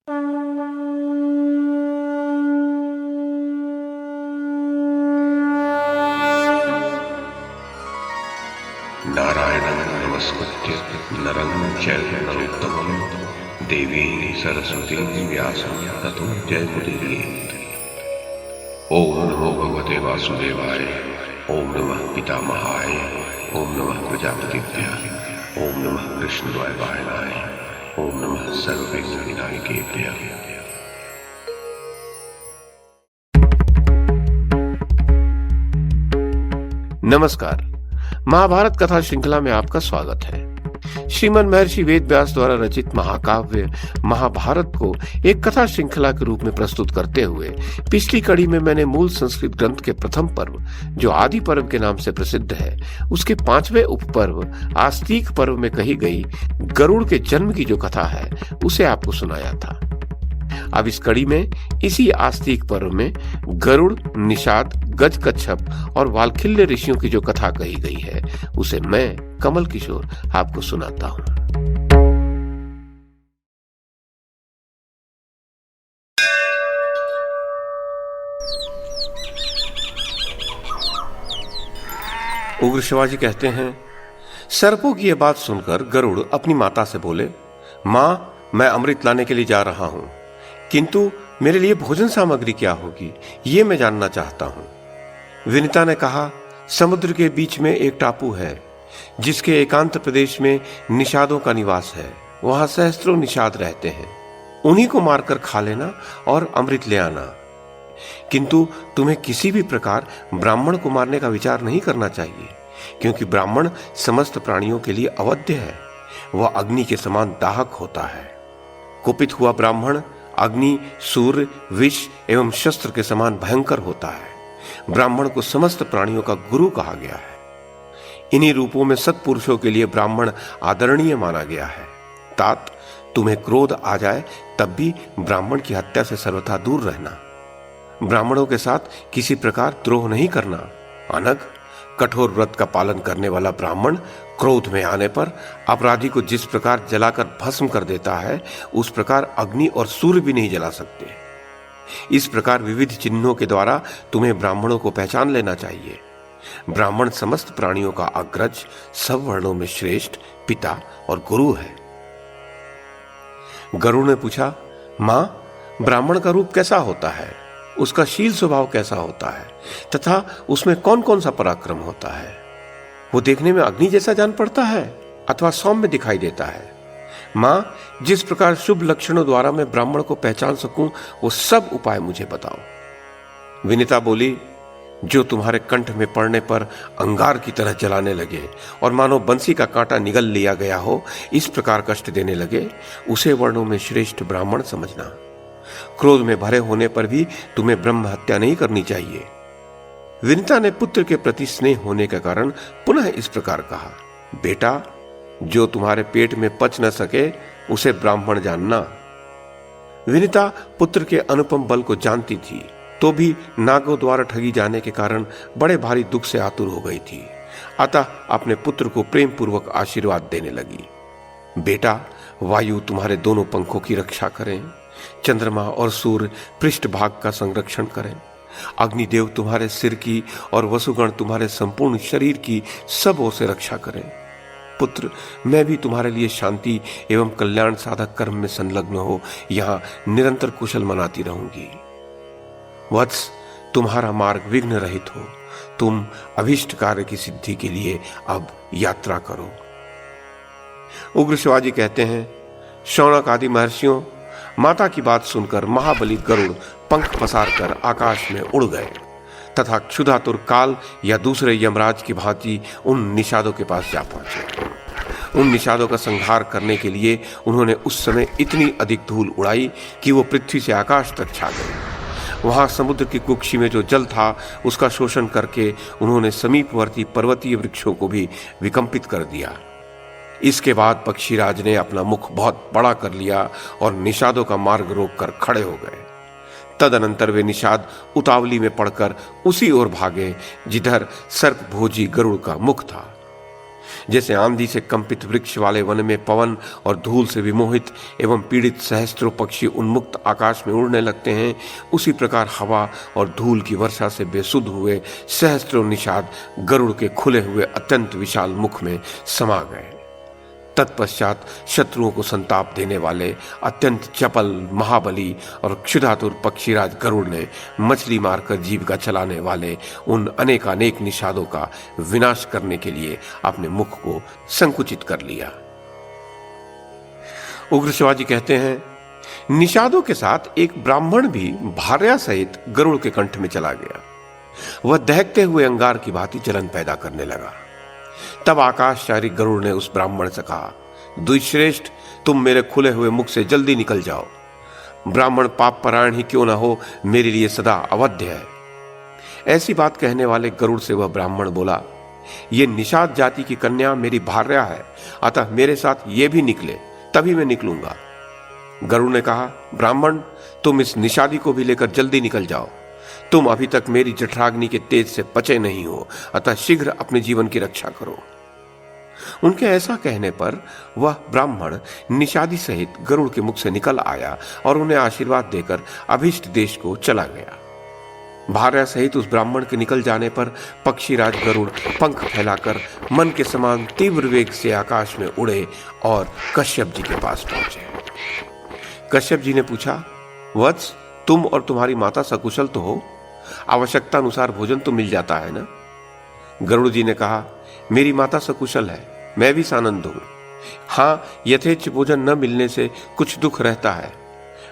नारायणं नमस्कृत्य नरं चैव नरोत्तमं देवीं सरस्वतीं व्यासं ततो जयमुदीरयेत्। ओम नमो भगवते वासुदेवाय, ओम नमः पितामहाय, ओम नमः प्रजापतिभ्यः, ओम नमः कृष्णद्वैपायनाय, ओम नमः सर्वविघ्नविनायकेभ्यः। नमस्कार। महाभारत कथा श्रृंखला में आपका स्वागत है। श्रीमन महर्षि वेद व्यास द्वारा रचित महाकाव्य महाभारत को एक कथा श्रृंखला के रूप में प्रस्तुत करते हुए पिछली कड़ी में मैंने मूल संस्कृत ग्रंथ के प्रथम पर्व, जो आदि पर्व के नाम से प्रसिद्ध है, उसके 5वें उपपर्व आस्तिक पर्व में कही गई गरुड़ के जन्म की जो कथा है उसे आपको सुनाया था। अब इस कड़ी में इसी आस्तिक पर्व में गरुड़, निषाद, गज कच्छप और वाल्खिल्य ऋषियों की जो कथा कही गई है उसे मैं कमल किशोर आपको सुनाता हूं। उग्र शिवाजी कहते हैं, सर्पों की यह बात सुनकर गरुड़ अपनी माता से बोले, मां, मैं अमृत लाने के लिए जा रहा हूं, किंतु मेरे लिए भोजन सामग्री क्या होगी ये मैं जानना चाहता हूं। विनिता ने कहा, समुद्र के बीच में एक टापू है जिसके एकांत प्रदेश में निषादों का निवास है। वहां सहस्त्रों निषाद रहते हैं, उन्हीं को मारकर खा लेना और अमृत ले आना। किंतु तुम्हें किसी भी प्रकार ब्राह्मण को मारने का विचार नहीं करना चाहिए, क्योंकि ब्राह्मण समस्त प्राणियों के लिए अवध्य है। वह अग्नि के समान दाहक होता है। कुपित हुआ ब्राह्मण अग्नि, सूर्य, विष एवं शस्त्र के समान भयंकर होता है। ब्राह्मण को समस्त प्राणियों का गुरु कहा गया है। इन्हीं रूपों में सत्पुरुषों के लिए ब्राह्मण आदरणीय माना गया है। तात, तुम्हें क्रोध आ जाए तब भी ब्राह्मण की हत्या से सर्वथा दूर रहना। ब्राह्मणों के साथ किसी प्रकार द्रोह नहीं करना। अनग, कठोर व्रत का पालन करने वाला ब्राह्मण क्रोध में आने पर अपराधी को जिस प्रकार जलाकर भस्म कर देता है, उस प्रकार अग्नि और सूर्य भी नहीं जला सकते। इस प्रकार विविध चिन्हों के द्वारा तुम्हें ब्राह्मणों को पहचान लेना चाहिए। ब्राह्मण समस्त प्राणियों का अग्रज, सब वर्णों में श्रेष्ठ, पिता और गुरु है। गरुड़ ने पूछा, मां, ब्राह्मण का रूप कैसा होता है, उसका शील स्वभाव कैसा होता है, तथा उसमें कौन कौन सा पराक्रम होता है? वो देखने में अग्नि जैसा जान पड़ता है अथवा सौम्य दिखाई देता है? मां, जिस प्रकार शुभ लक्षणों द्वारा मैं ब्राह्मण को पहचान सकूं वो सब उपाय मुझे बताओ। विनिता बोली, जो तुम्हारे कंठ में पड़ने पर अंगार की तरह जलाने लगे और मानो बंसी का कांटा निगल लिया गया हो, इस प्रकार कष्ट देने लगे, उसे वर्णों में श्रेष्ठ ब्राह्मण समझना। क्रोध में भरे होने पर भी तुम्हें ब्रह्म हत्या नहीं करनी चाहिए। विनिता ने पुत्र के प्रति स्नेह होने के कारण पुनः इस प्रकार कहा, बेटा, जो तुम्हारे पेट में पच न सके उसे ब्राह्मण जानना। विनिता पुत्र के अनुपम बल को जानती थी, तो भी नागों द्वारा ठगी जाने के कारण बड़े भारी दुख से आतुर हो गई थी। अतः अपने पुत्र को प्रेम पूर्वक आशीर्वाद देने लगी। बेटा, वायु तुम्हारे दोनों पंखों की रक्षा करें, चंद्रमा और सूर्य पृष्ठ भाग का संरक्षण करें, अग्निदेव तुम्हारे सिर की और वसुगण तुम्हारे संपूर्ण शरीर की सब ओर से रक्षा करें। पुत्र, मैं भी तुम्हारे लिए शांति एवं कल्याण साधक कर्म में संलग्न हो यहाँ निरंतर कुशल मनाती रहूंगी। वत्स, तुम्हारा मार्ग विघ्न रहित हो, तुम अभीष्ट कार्य की सिद्धि के लिए अब यात्रा करो। उग्र शिवाजी कहते हैं, शौनक आदि महर्षियों, माता की बात सुनकर महाबली गरुड़ पंख पसार कर आकाश में उड़ गए तथा क्षुधातुर काल या दूसरे यमराज की भांति उन निषादों के पास जा पहुंचे। उन निषादों का संहार करने के लिए उन्होंने उस समय इतनी अधिक धूल उड़ाई कि वो पृथ्वी से आकाश तक छा गए। वहां समुद्र की कुक्षी में जो जल था उसका शोषण करके उन्होंने समीपवर्ती पर्वतीय वृक्षों को भी विकंपित कर दिया। इसके बाद पक्षीराज ने अपना मुख बहुत बड़ा कर लिया और निषादों का मार्ग रोककर खड़े हो गए। तदनंतर वे निषाद उतावली में पड़कर उसी ओर भागे जिधर सर्पभोजी गरुड़ का मुख था। जैसे आंधी से कंपित वृक्ष वाले वन में पवन और धूल से विमोहित एवं पीड़ित सहस्त्रों पक्षी उन्मुक्त आकाश में उड़ने लगते हैं, उसी प्रकार हवा और धूल की वर्षा से बेसुध हुए सहस्त्रों निषाद गरुड़ के खुले हुए अत्यंत विशाल मुख में समा गए। तत्पश्चात शत्रुओं को संताप देने वाले अत्यंत चपल, महाबली और क्षुधातुर पक्षीराज गरुड़ ने मछली मारकर जीविका चलाने वाले उन अनेकानेक निषादों का विनाश करने के लिए अपने मुख को संकुचित कर लिया। उग्र शिवाजी कहते हैं, निषादों के साथ एक ब्राह्मण भी भार्या सहित गरुड़ के कंठ में चला गया। वह दहकते हुए अंगार की भांति जलन पैदा करने लगा। तब आकाशचारी गरुड़ ने उस ब्राह्मण से कहा, द्विश्रेष्ठ, तुम मेरे खुले हुए मुख से जल्दी निकल जाओ। ब्राह्मण पाप परायण ही क्यों ना हो, मेरे लिए सदा अवध्य है। ऐसी बात कहने वाले गरुड़ से वह ब्राह्मण बोला, ये निषाद जाति की कन्या मेरी भार्या है, अतः मेरे साथ ये भी निकले, तभी मैं निकलूंगा। गरुड़ ने कहा, ब्राह्मण, तुम इस निषादी को भी लेकर जल्दी निकल जाओ। तुम अभी तक मेरी जठराग्नि के तेज से पचे नहीं हो, अतः शीघ्र अपने जीवन की रक्षा करो। उनके ऐसा कहने पर वह ब्राह्मण निषादी सहित गरुड़ के मुख से निकल आया और उन्हें आशीर्वाद देकर अभिष्ट देश को चला गया। भार्या सहित उस ब्राह्मण के निकल जाने पर पक्षीराज गरुड़ पंख फैलाकर मन के समान तीव्र वेग से आकाश में उड़े और कश्यप जी के पास पहुंचे। कश्यप जी ने पूछा, वत्स, तुम और तुम्हारी माता सकुशल तो हो? आवश्यकता अनुसार भोजन तो मिल जाता है ना? गरुड़ जी ने कहा, मेरी माता सकुशल है, मैं भी सानंद हूं। हाँ, यथेच्छ भोजन न मिलने से कुछ दुख रहता है।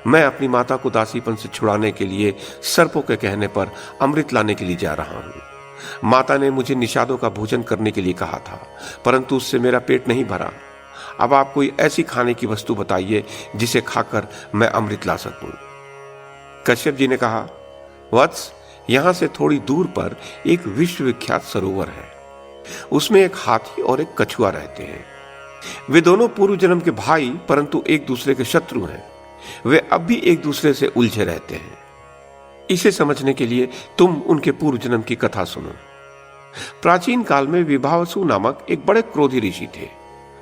मैं अपनी माता को दासीपन से छुड़ाने के लिए सर्पों के कहने पर अमृत लाने के लिए जा रहा हूं। माता ने मुझे निषादों का भोजन करने के लिए कहा था, परंतु उससे मेरा पेट नहीं भरा। अब आप कोई ऐसी खाने की वस्तु बताइए जिसे खाकर मैं अमृत ला सकूं। कश्यप जी ने कहा, वत्स, यहां से थोड़ी दूर पर एक विश्वविख्यात सरोवर है। उसमें एक हाथी और एक कछुआ रहते हैं। वे दोनों पूर्व जन्म के भाई परंतु एक दूसरे के शत्रु हैं। वे अब भी एक दूसरे से उलझे रहते हैं। इसे समझने के लिए तुम उनके पूर्व जन्म की कथा सुनो। प्राचीन काल में विभावसु नामक एक बड़े क्रोधी ऋषि थे।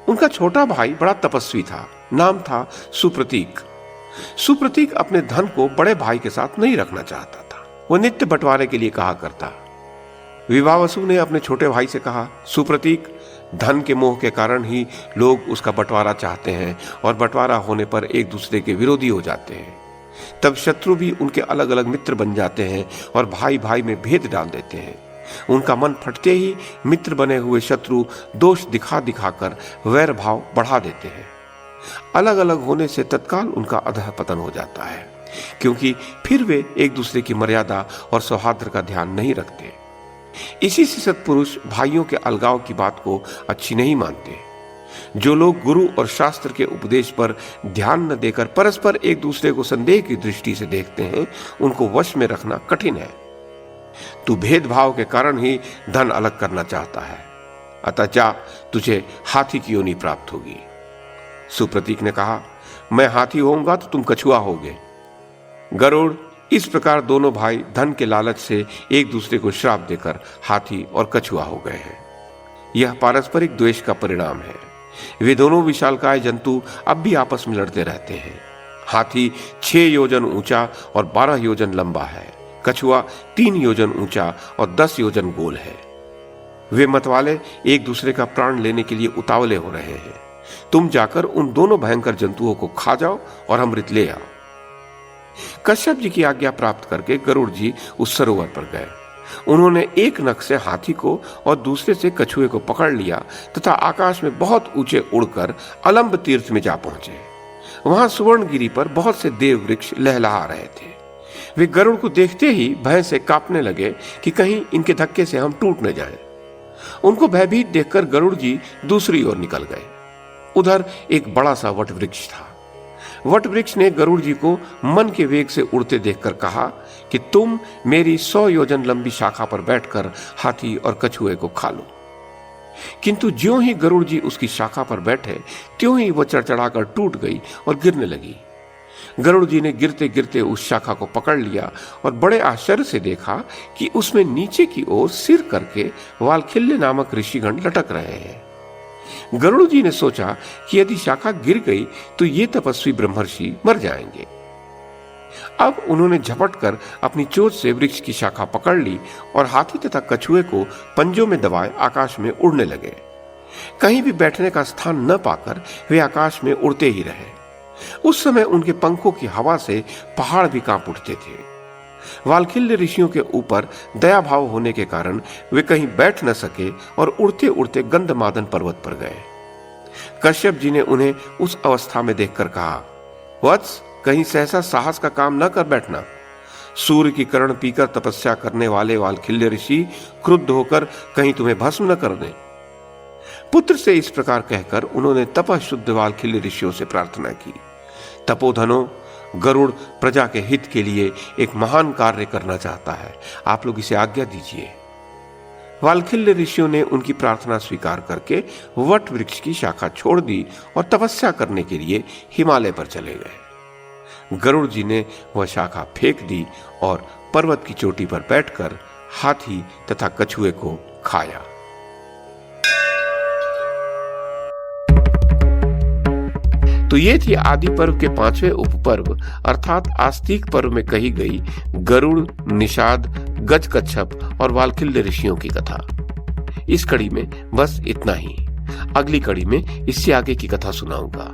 उनका छोटा भाई बड़ा तपस्वी था, नाम था सुप्रतीक। सुप्रतीक अपने धन को बड़े भाई के साथ नहीं रखना चाहता था। वह नित्य बंटवारे के लिए कहा करता। विभावसु ने अपने छोटे भाई से कहा, सुप्रतीक, धन के मोह के कारण ही लोग उसका बंटवारा चाहते हैं और बंटवारा होने पर एक दूसरे के विरोधी हो जाते हैं। तब शत्रु भी उनके अलग अलग मित्र बन जाते हैं और भाई भाई में भेद डाल देते हैं। उनका मन फटते ही मित्र बने हुए शत्रु दोष दिखा दिखाकर वैर भाव बढ़ा देते हैं। अलग अलग होने से तत्काल उनका अधः पतन हो जाता है, क्योंकि फिर वे एक दूसरे की मर्यादा और सौहार्द का ध्यान नहीं रखते। इसी से सत्पुरुष भाइयों के अलगाव की बात को अच्छी नहीं मानते। जो लोग गुरु और शास्त्र के उपदेश पर ध्यान न देकर परस्पर एक दूसरे को संदेह की दृष्टि से देखते हैं, उनको वश में रखना कठिन है। तू भेदभाव के कारण ही धन अलग करना चाहता है, अतः जा, तुझे हाथी की योनि प्राप्त होगी। सुप्रतीक ने कहा, मैं हाथी होऊंगा तो तुम कछुआ होगे। गरुड़, इस प्रकार दोनों भाई धन के लालच से एक दूसरे को श्राप देकर हाथी और कछुआ हो गए हैं। यह पारस्परिक द्वेष का परिणाम है। वे दोनों विशालकाय जंतु अब भी आपस में लड़ते रहते हैं। हाथी 6 योजन ऊंचा और 12 योजन लंबा है। कछुआ 3 योजन ऊंचा और 10 योजन गोल है। वे मतवाले एक दूसरे का प्राण लेने के लिए उतावले हो रहे हैं। तुम जाकर उन दोनों भयंकर जंतुओं को खा जाओ और अमृत ले आओ। कश्यप जी की आज्ञा प्राप्त करके गरुड़ जी उस सरोवर पर गए। उन्होंने एक नख से हाथी को और दूसरे से कछुए को पकड़ लिया तथा आकाश में बहुत ऊंचे उड़कर अलंब तीर्थ में जा पहुंचे। वहां सुवर्णगिरी पर बहुत से देव वृक्ष लहलहा रहे थे। वे गरुड़ को देखते ही भय से कांपने लगे कि कहीं इनके धक्के से हम टूट न जाएं। उनको भयभीत देखकर गरुड़ जी दूसरी ओर निकल गए। उधर एक बड़ा सा वट वृक्ष था। वट वृक्ष ने गरुड़ जी को मन के वेग से उड़ते देखकर कहा कि तुम मेरी 100 योजन लंबी शाखा पर बैठकर हाथी और कछुए को खा लो। किंतु ज्यों ही गरुड़ जी उसकी शाखा पर बैठे, त्यों ही वह चढ़चढ़ाकर टूट गई और गिरने लगी। गरुड़ जी ने गिरते गिरते उस शाखा को पकड़ लिया और बड़े आश्चर्य से देखा कि उसमें नीचे की ओर सिर करके वालखिल्य नामक ऋषिगण लटक रहे हैं। गरुड़ जी ने सोचा कि यदि शाखा गिर गई तो ये तपस्वी ब्रह्मर्षि मर जाएंगे। अब उन्होंने झपट कर अपनी चोंच से वृक्ष की शाखा पकड़ ली और हाथी तथा कछुए को पंजों में दबाए आकाश में उड़ने लगे। कहीं भी बैठने का स्थान न पाकर वे आकाश में उड़ते ही रहे। उस समय उनके पंखों की हवा से पहाड़ भी कांप उठते थे। वालखिल्य ऋषियों के ऊपर दया भाव होने के कारण वे कहीं बैठ न सके और उड़ते उड़ते गंधमादन पर्वत पर गए। कश्यप जी ने उन्हें उस अवस्था में देखकर कहा, वत्स, कहीं सहसा साहस का काम न कर बैठना। सूर्य की किरण पीकर तपस्या करने वाले वालखिल्य ऋषि क्रुद्ध होकर कहीं तुम्हें भस्म न कर दें। पुत्र से इस प्रकार कहकर उन्होंने तपशुद्ध वालखिल्य ऋषियों से प्रार्थना की, तपोधनो, गरुड़ प्रजा के हित के लिए एक महान कार्य करना चाहता है, आप लोग इसे आज्ञा दीजिए। वालखिल्य ऋषियों ने उनकी प्रार्थना स्वीकार करके वट वृक्ष की शाखा छोड़ दी और तपस्या करने के लिए हिमालय पर चले गए। गरुड़ जी ने वह शाखा फेंक दी और पर्वत की चोटी पर बैठकर हाथी तथा कछुए को खाया। तो ये थी आदि पर्व के 5वें उपपर्व अर्थात आस्तिक पर्व में कही गई गरुड़, निषाद, गज कच्छप और वालखिल्य ऋषियों की कथा। इस कड़ी में बस इतना ही। अगली कड़ी में इससे आगे की कथा सुनाऊंगा।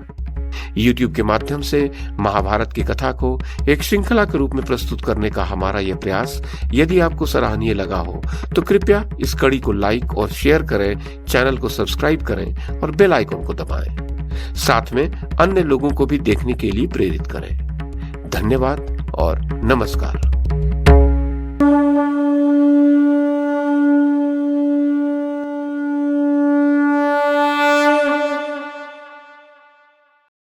YouTube के माध्यम से महाभारत की कथा को एक श्रृंखला के रूप में प्रस्तुत करने का हमारा यह प्रयास यदि आपको सराहनीय लगा हो तो कृपया इस कड़ी को लाइक और शेयर करें, चैनल को सब्सक्राइब करें और बेल आइकन को दबाएं। साथ में अन्य लोगों को भी देखने के लिए प्रेरित करें। धन्यवाद और नमस्कार।